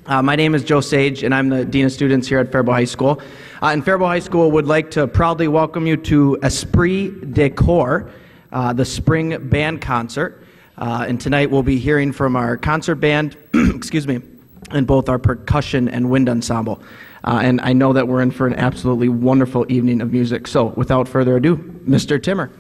My name is Joe Sage, and I'm the Dean of Students here at Faribault High School. And Faribault High School would like to proudly welcome you to Esprit de Corps, the spring band concert. And tonight we'll be hearing from our concert band, excuse me, and both our percussion and wind ensemble. And I know that we're in for an absolutely wonderful evening of music. So without further ado, Mr. Timmer.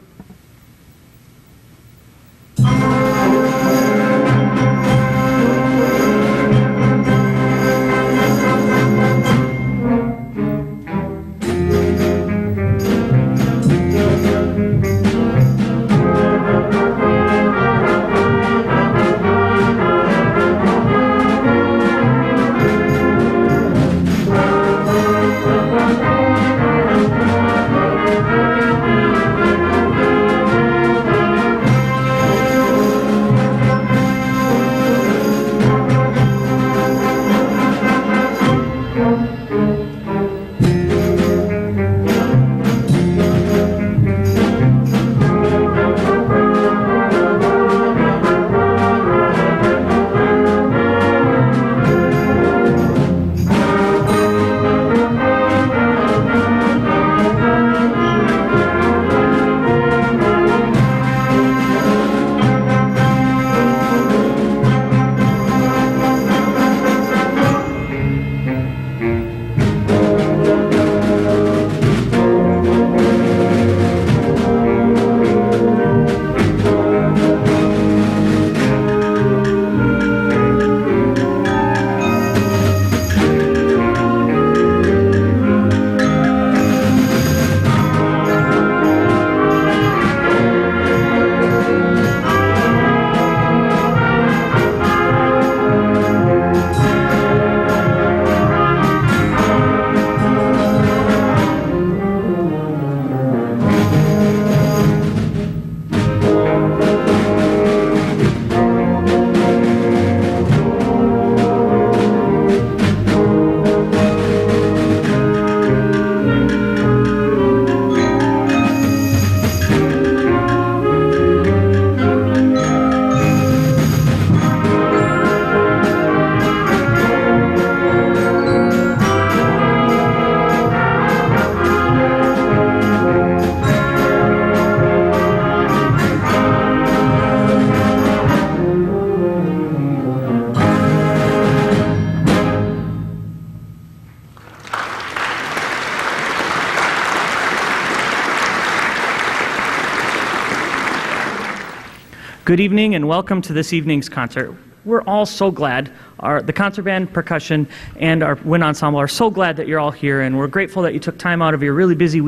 Good evening and welcome to this evening's concert. We're all so glad, the concert band, percussion, and our wind ensemble are so glad that you're all here, and we're grateful that you took time out of your really busy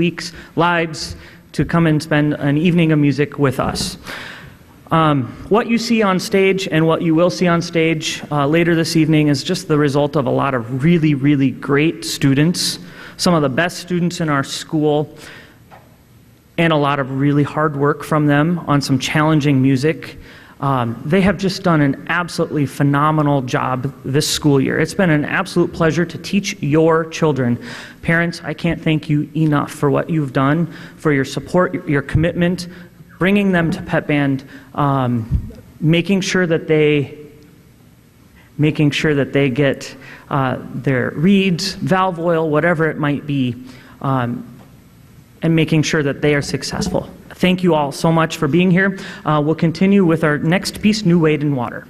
lives to come and spend an evening of music with us. What you see on stage and what you will see on stage later this evening is just the result of a lot of really, really great students, some of the best students in our school, and a lot of really hard work from them on some challenging music. They have just done an absolutely phenomenal job this school year. It's been an absolute pleasure to teach your children. Parents, I can't thank you enough for what you've done, for your support, your commitment, bringing them to Pep Band, making sure that they get their reeds, valve oil, whatever it might be, and making sure that they are successful. Thank you all so much for being here. We'll continue with our next piece, New Wade in Water.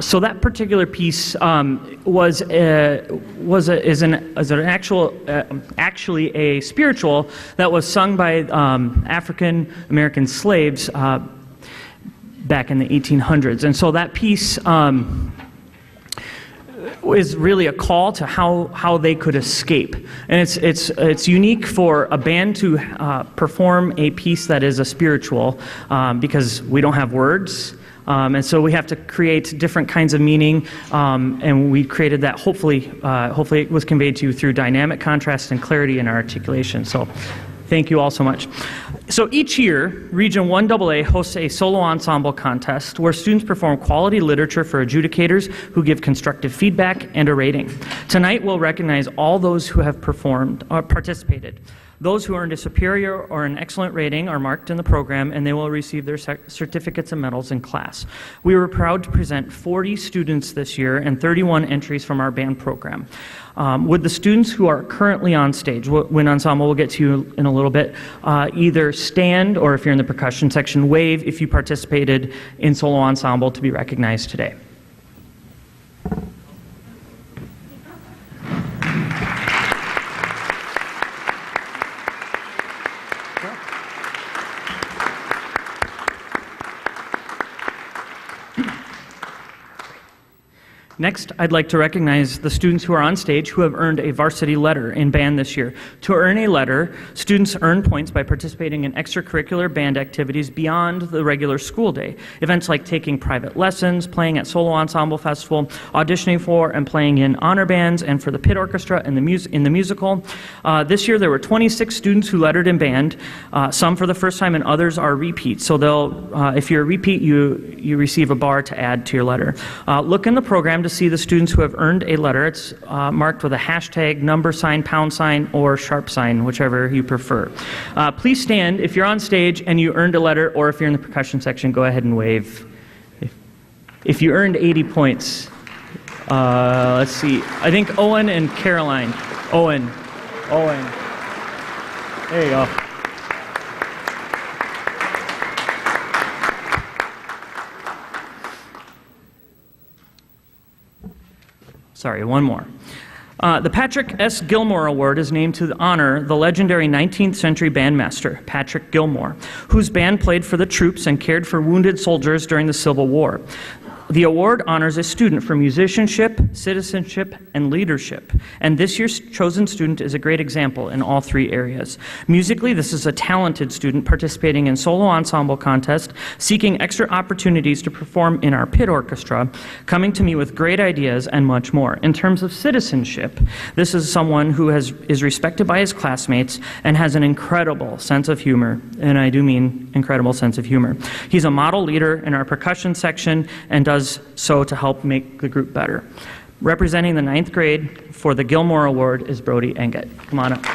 So that particular piece actually a spiritual that was sung by African American slaves back in the 1800s, and so that piece is really a call to how they could escape, and it's unique for a band to perform a piece that is a spiritual because we don't have words. And so we have to create different kinds of meaning, and we created that. Hopefully it was conveyed to you through dynamic contrast and clarity in our articulation. So thank you all so much. So each year, Region 1AA hosts a solo ensemble contest where students perform quality literature for adjudicators who give constructive feedback and a rating. Tonight we'll recognize all those who have participated. Those who earned a superior or an excellent rating are marked in the program, and they will receive their certificates and medals in class. We were proud to present 40 students this year and 31 entries from our band program. Would the students who are currently on stage, Wind Ensemble, we'll get to you in a little bit, either stand or if you're in the percussion section, wave if you participated in solo ensemble to be recognized today. Next, I'd like to recognize the students who are on stage who have earned a varsity letter in band this year. To earn a letter, students earn points by participating in extracurricular band activities beyond the regular school day. Events like taking private lessons, playing at Solo Ensemble Festival, auditioning for and playing in honor bands and for the pit orchestra and in the musical. This year there were 26 students who lettered in band, some for the first time and others are repeats. So if you're a repeat, you receive a bar to add to your letter. Look in the program to see the students who have earned a letter. It's marked with a hashtag, number sign, pound sign, or sharp sign, whichever you prefer. Please stand if you're on stage and you earned a letter, or if you're in the percussion section, go ahead and wave. If you earned 80 points, let's see, I think Owen and Caroline. Owen. There you go. Sorry, one more. The Patrick S. Gilmore Award is named to honor the legendary 19th century bandmaster, Patrick Gilmore, whose band played for the troops and cared for wounded soldiers during the Civil War. The award honors a student for musicianship, citizenship, and leadership. And this year's chosen student is a great example in all three areas. Musically, this is a talented student participating in solo ensemble contest, seeking extra opportunities to perform in our pit orchestra, coming to me with great ideas, and much more. In terms of citizenship, this is someone who is respected by his classmates and has an incredible sense of humor, and I do mean incredible sense of humor. He's a model leader in our percussion section and does so to help make the group better. Representing the 9th grade for the Gilmore Award is Brody Engett. Come on up.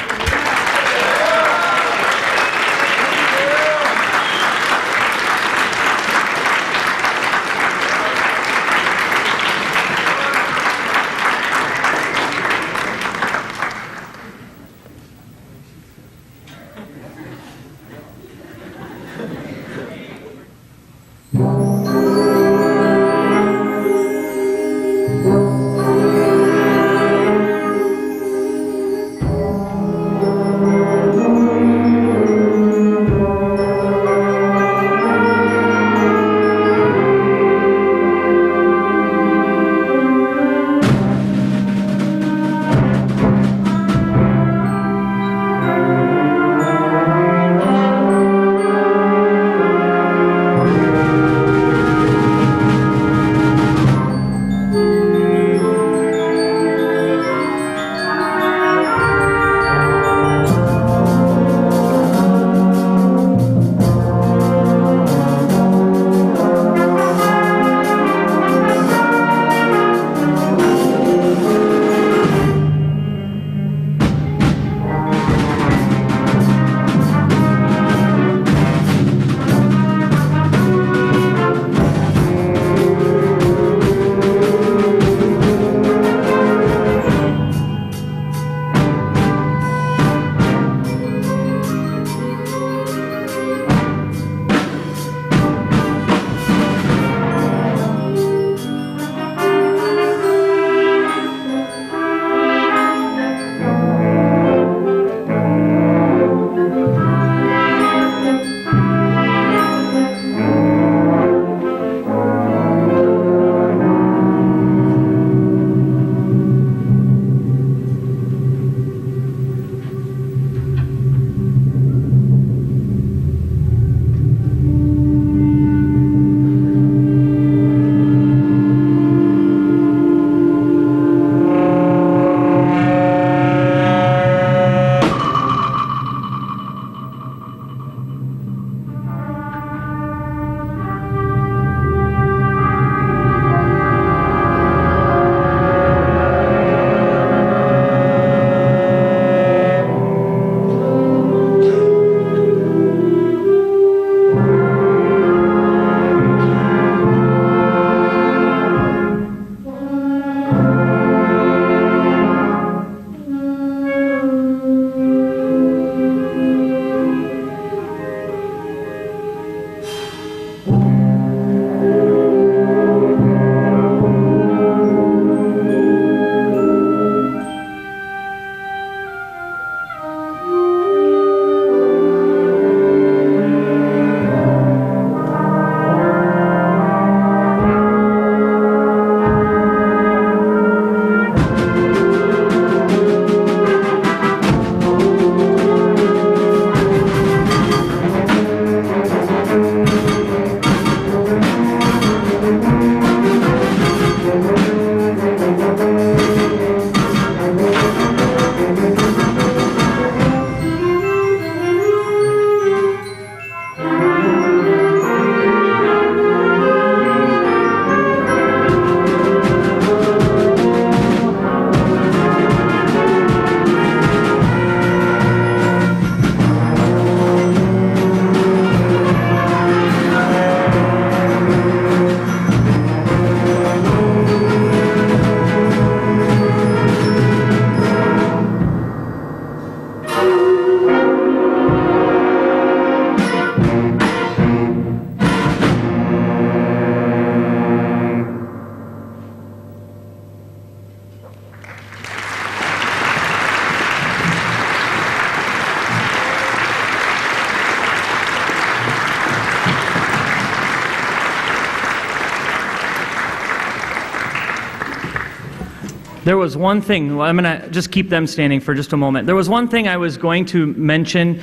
There was one thing, well, I'm going to just keep them standing for just a moment. There was one thing I was going to mention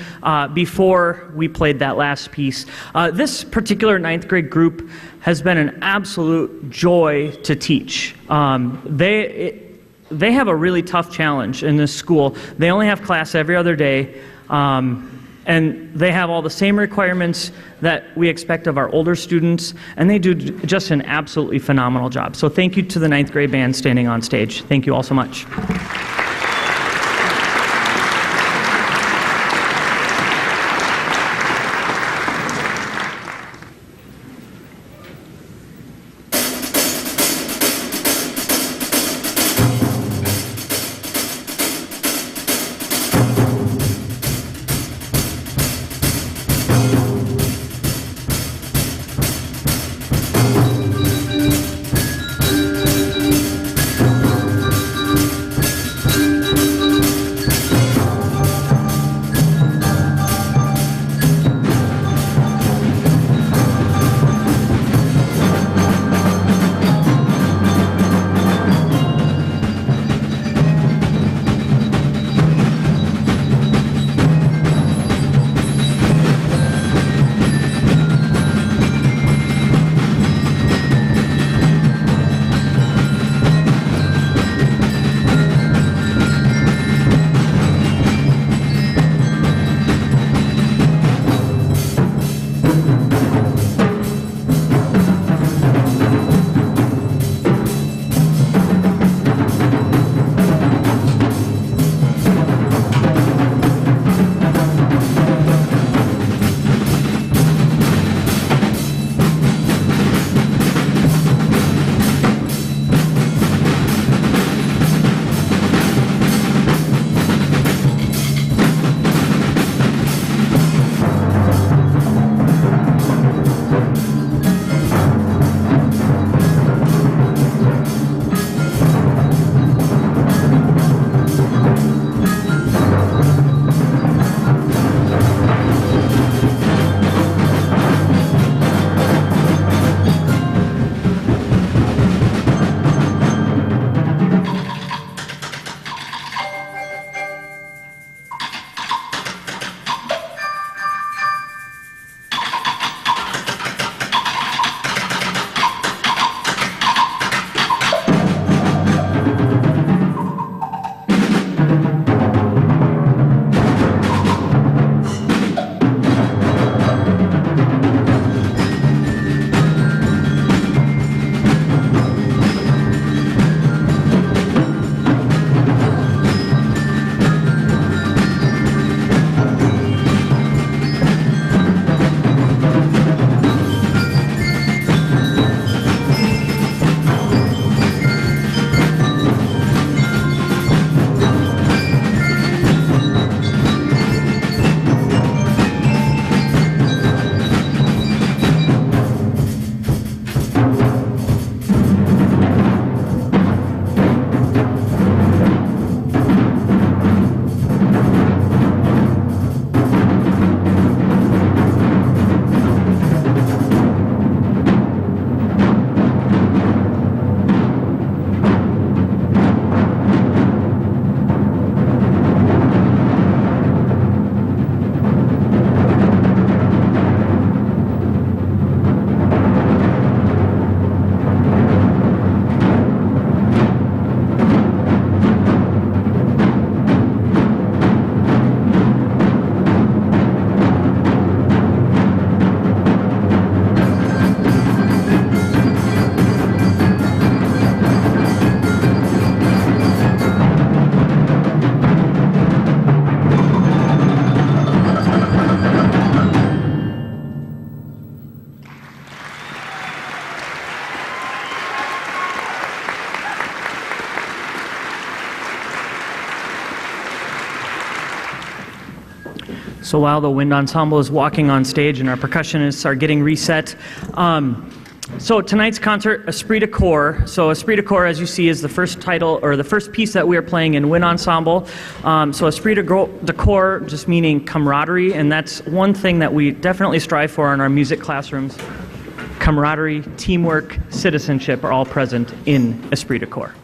before we played that last piece. This particular ninth grade group has been an absolute joy to teach. They have a really tough challenge in this school. They only have class every other day, and they have all the same requirements that we expect of our older students, and they do just an absolutely phenomenal job. So thank you to the ninth grade band standing on stage. Thank you all so much. So while the wind ensemble is walking on stage and our percussionists are getting reset, so tonight's concert, Esprit de Corps. So Esprit de Corps, as you see, is the first title, or the first piece that we are playing in wind ensemble. So Esprit de Corps just meaning camaraderie, and that's one thing that we definitely strive for in our music classrooms. Camaraderie, teamwork, citizenship are all present in Esprit de Corps.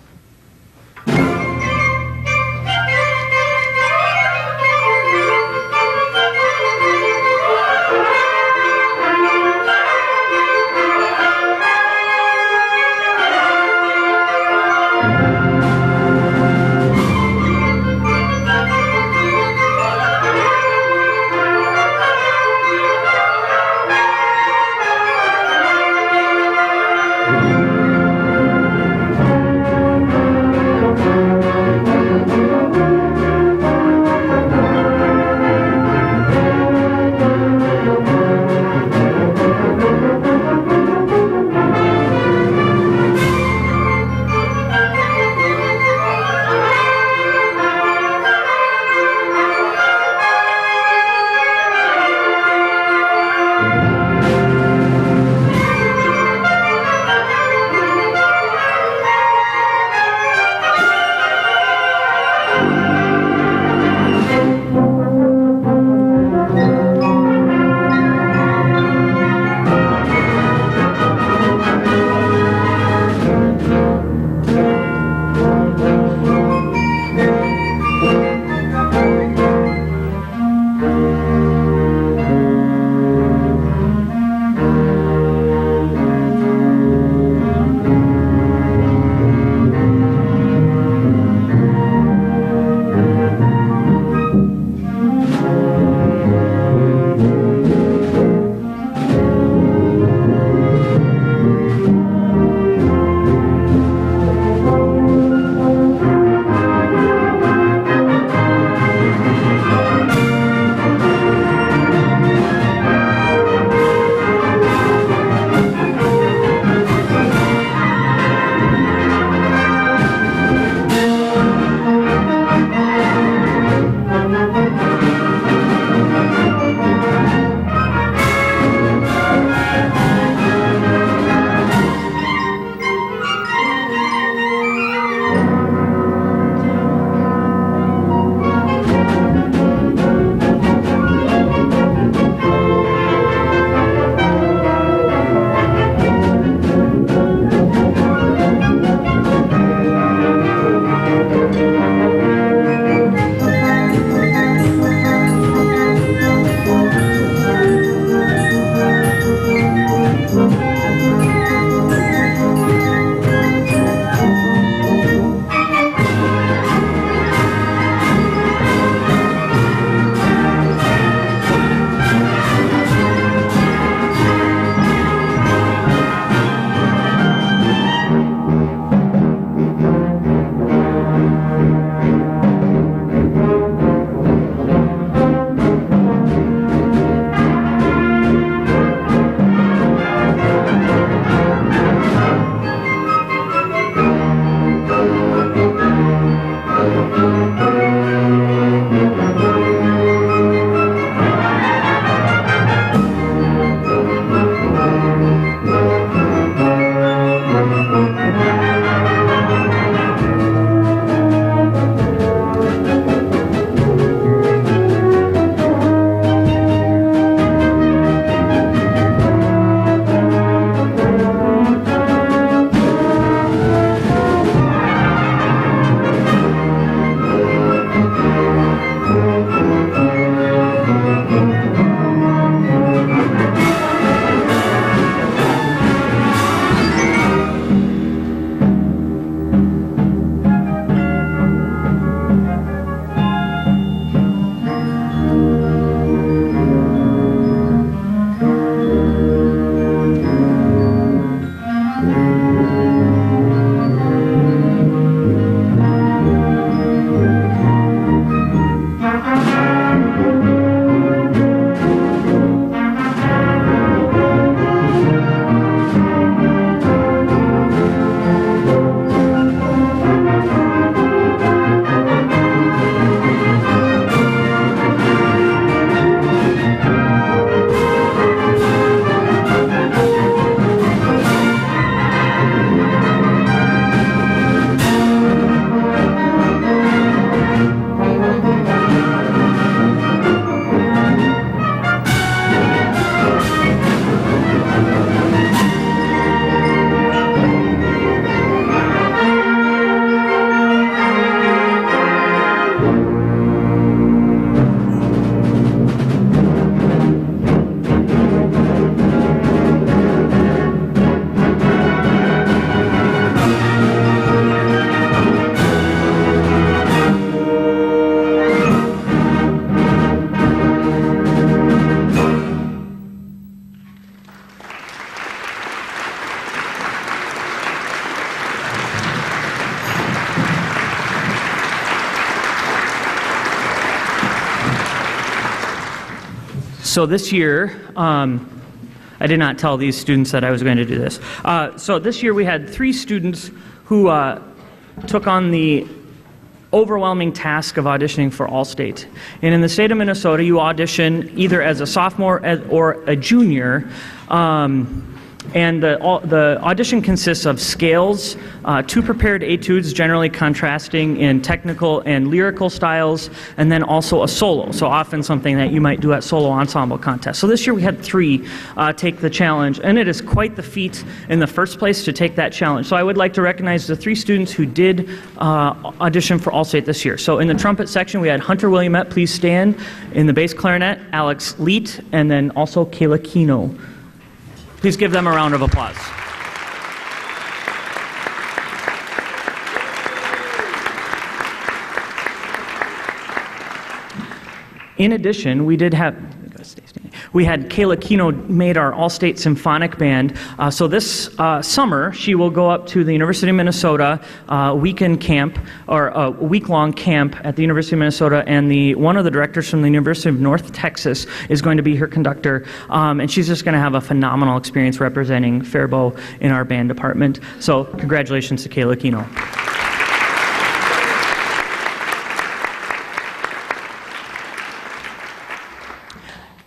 So this year, I did not tell these students that I was going to do this. So this year we had 3 students who took on the overwhelming task of auditioning for All-State. And in the state of Minnesota, you audition either as a sophomore or a junior. And the audition consists of scales, 2 prepared etudes, generally contrasting in technical and lyrical styles, and then also a solo, so often something that you might do at solo ensemble contests. So this year we had 3 take the challenge, and it is quite the feat in the first place to take that challenge. So I would like to recognize the 3 students who did audition for All-State this year. So in the trumpet section we had Hunter Williamette, please stand. In the bass clarinet, Alex Leet, and then also Kayla Kino. Please give them a round of applause. In addition, we had Kayla Kino made our All-State Symphonic Band. So this summer, she will go up to the University of Minnesota weekend camp, or a week-long camp at the University of Minnesota, and one of the directors from the University of North Texas is going to be her conductor, and she's just going to have a phenomenal experience representing Faribault in our band department. So congratulations to Kayla Kino.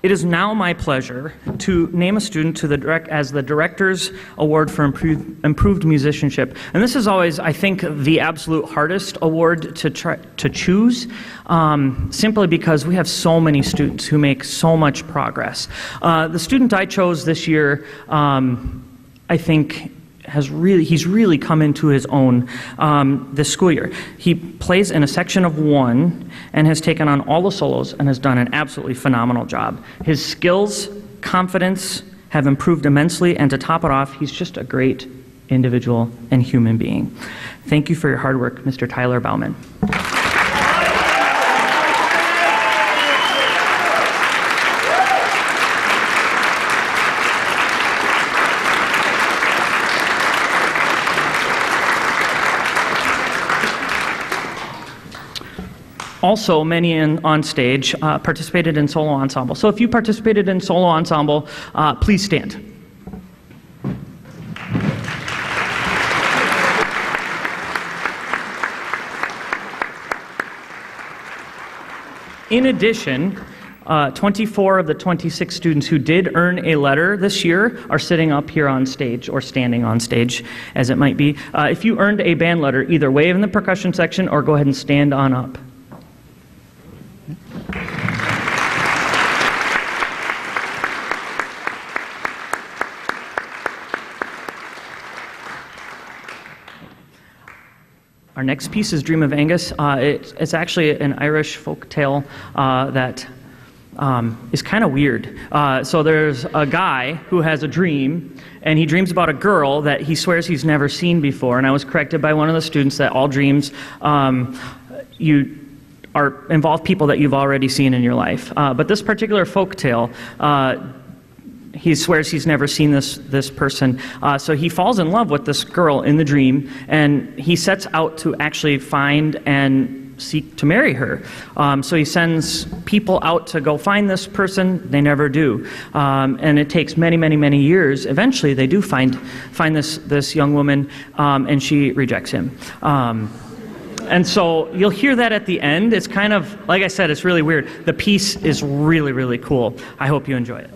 It is now my pleasure to name a student as the Director's Award for Improved Musicianship. And this is always, I think, the absolute hardest award to choose, simply because we have so many students who make so much progress. The student I chose this year, I think, he's really come into his own this school year. He plays in a section of 1 and has taken on all the solos and has done an absolutely phenomenal job. His skills, confidence have improved immensely, and to top it off, he's just a great individual and human being. Thank you for your hard work, Mr. Tyler Bauman. Also, many on stage participated in solo ensemble. So if you participated in solo ensemble, please stand. In addition, 24 of the 26 students who did earn a letter this year are sitting up here on stage, or standing on stage, as it might be. If you earned a band letter, either wave in the percussion section or go ahead and stand on up. Our next piece is Dream of Angus. It's actually an Irish folk tale that is kind of weird. So there's a guy who has a dream, and he dreams about a girl that he swears he's never seen before. And I was corrected by one of the students that all dreams involve people that you've already seen in your life. But this particular folk tale, he swears he's never seen this person. So he falls in love with this girl in the dream, and he sets out to actually find and seek to marry her. So he sends people out to go find this person. They never do. And it takes many, many, many years. Eventually they do find this young woman, and she rejects him. And so you'll hear that at the end. It's kind of, like I said, it's really weird. The piece is really, really cool. I hope you enjoy it.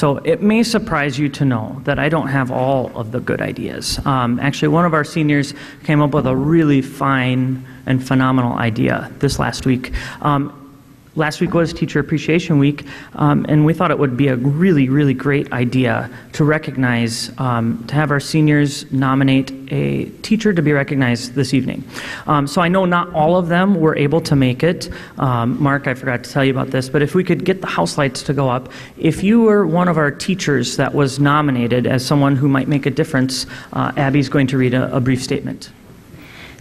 So it may surprise you to know that I don't have all of the good ideas. Actually, one of our seniors came up with a really fine and phenomenal idea this last week. Last week was Teacher Appreciation Week, and we thought it would be a really, really great idea to recognize, to have our seniors nominate a teacher to be recognized this evening. So I know not all of them were able to make it. Mark, I forgot to tell you about this, but if we could get the house lights to go up, if you were one of our teachers that was nominated as someone who might make a difference, Abby's going to read a brief statement.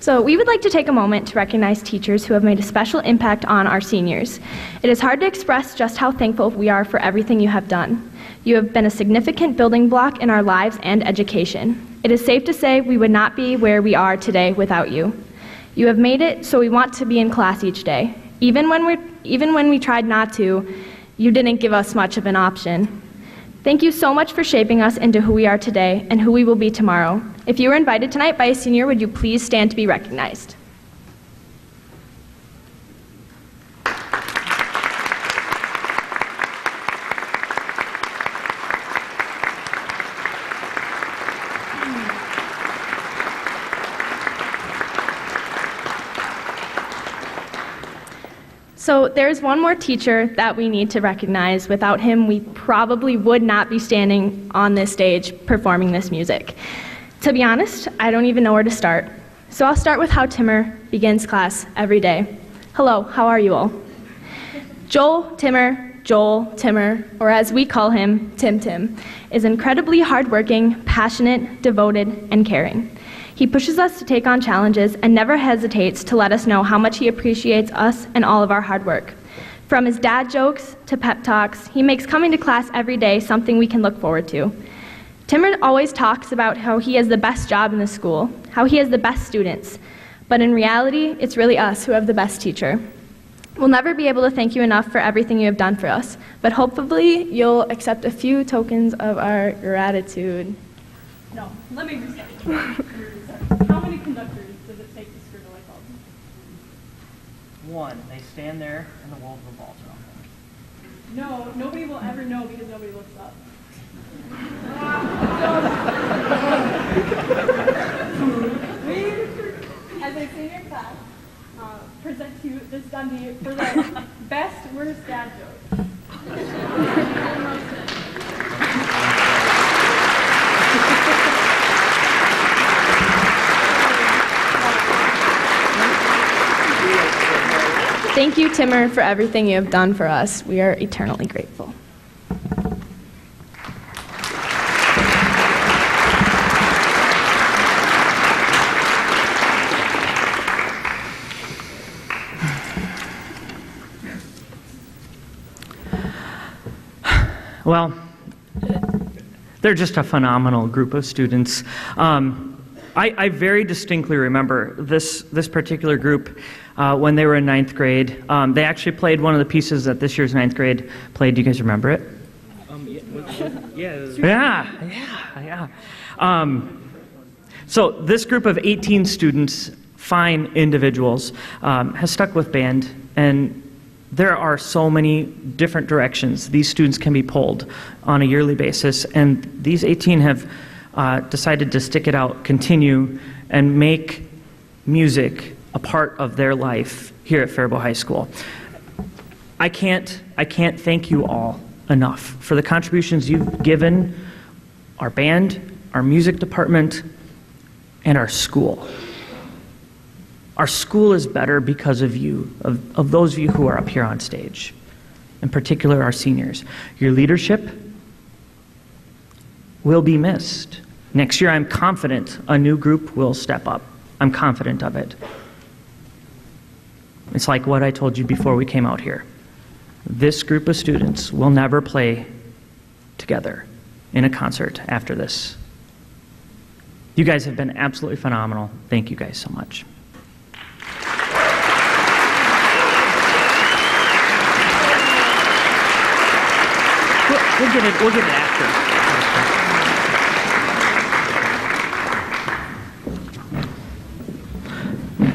So we would like to take a moment to recognize teachers who have made a special impact on our seniors. It is hard to express just how thankful we are for everything you have done. You have been a significant building block in our lives and education. It is safe to say we would not be where we are today without you. You have made it so we want to be in class each day. Even when we tried not to, you didn't give us much of an option. Thank you so much for shaping us into who we are today and who we will be tomorrow. If you were invited tonight by a senior, would you please stand to be recognized? So there's one more teacher that we need to recognize. Without him, we probably would not be standing on this stage performing this music. To be honest, I don't even know where to start. So I'll start with how Timmer begins class every day. Hello, how are you all? Joel Timmer, or as we call him, Tim, is incredibly hardworking, passionate, devoted, and caring. He pushes us to take on challenges and never hesitates to let us know how much he appreciates us and all of our hard work. From his dad jokes to pep talks, he makes coming to class every day something we can look forward to. Timmer always talks about how he has the best job in the school, how he has the best students, but in reality, it's really us who have the best teacher. We'll never be able to thank you enough for everything you have done for us, but hopefully you'll accept a few tokens of our gratitude. No, let me restart. How many conductors does it take to screw the light bulb? One, they stand there and the world revolves around them. No, nobody will ever know because nobody looks up. We, as a senior class, present to you this Dundee for the best worst dad joke. Thank you, Timmer, for everything you have done for us. We are eternally grateful. Well, they're just a phenomenal group of students. I very distinctly remember this particular group when they were in ninth grade. They actually played one of the pieces that this year's ninth grade played. Do you guys remember it? Yeah. So this group of 18 students, fine individuals, has stuck with band, and there are so many different directions these students can be pulled on a yearly basis, and these 18 have decided to stick it out, continue, and make music a part of their life here at Faribault High School. I can't thank you all enough for the contributions you've given our band, our music department, and our school. Our school is better because of you, of those of you who are up here on stage, in particular our seniors. Your leadership will be missed. Next year, I'm confident a new group will step up. I'm confident of it. It's like what I told you before we came out here. This group of students will never play together in a concert after this. You guys have been absolutely phenomenal. Thank you guys so much. We'll get it after.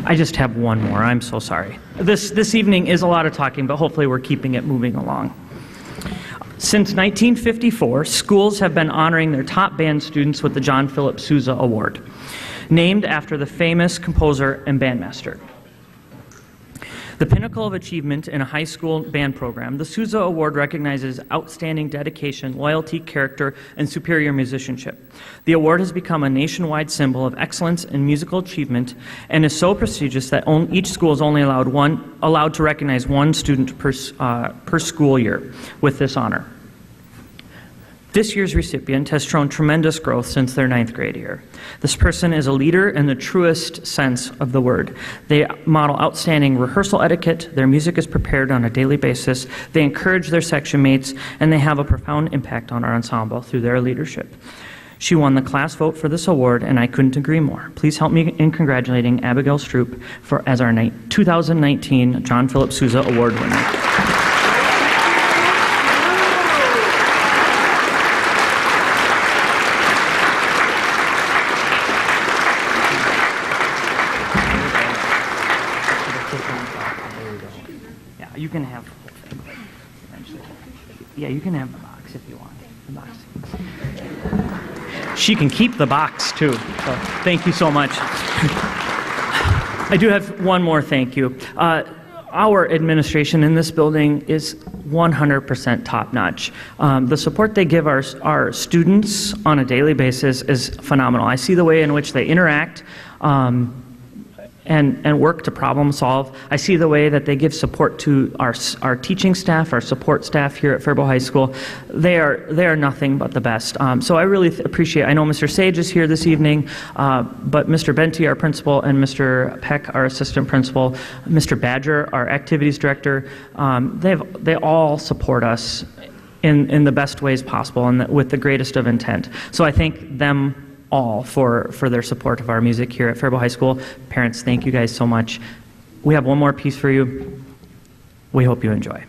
I just have one more. I'm so sorry. This evening is a lot of talking, but hopefully we're keeping it moving along. Since 1954, schools have been honoring their top band students with the John Philip Sousa Award, named after the famous composer and bandmaster. The pinnacle of achievement in a high school band program, the Sousa Award recognizes outstanding dedication, loyalty, character, and superior musicianship. The award has become a nationwide symbol of excellence in musical achievement and is so prestigious that each school is only allowed to recognize one student per school year with this honor. This year's recipient has shown tremendous growth since their 9th grade year. This person is a leader in the truest sense of the word. They model outstanding rehearsal etiquette, their music is prepared on a daily basis, they encourage their section mates, and they have a profound impact on our ensemble through their leadership. She won the class vote for this award, and I couldn't agree more. Please help me in congratulating Abigail Stroop as our 2019 John Philip Sousa Award winner. You can have the whole thing eventually. Yeah, you can have the box if you want. The box. She can keep the box too. So thank you so much. I do have one more thank you. Our administration in this building is 100% top-notch. The support they give our students on a daily basis is phenomenal. I see the way in which they interact and work to problem solve. I see the way that they give support to our teaching staff, our support staff here at Faribault High School. They are nothing but the best. So I really appreciate, I know Mr. Sage is here this evening, but Mr. Benty, our principal, and Mr. Peck, our assistant principal, Mr. Badger, our activities director, they all support us in the best ways possible and with the greatest of intent. So I thank them all for their support of our music here at Faribault High School. Parents, thank you guys so much. We have one more piece for you. We hope you enjoy.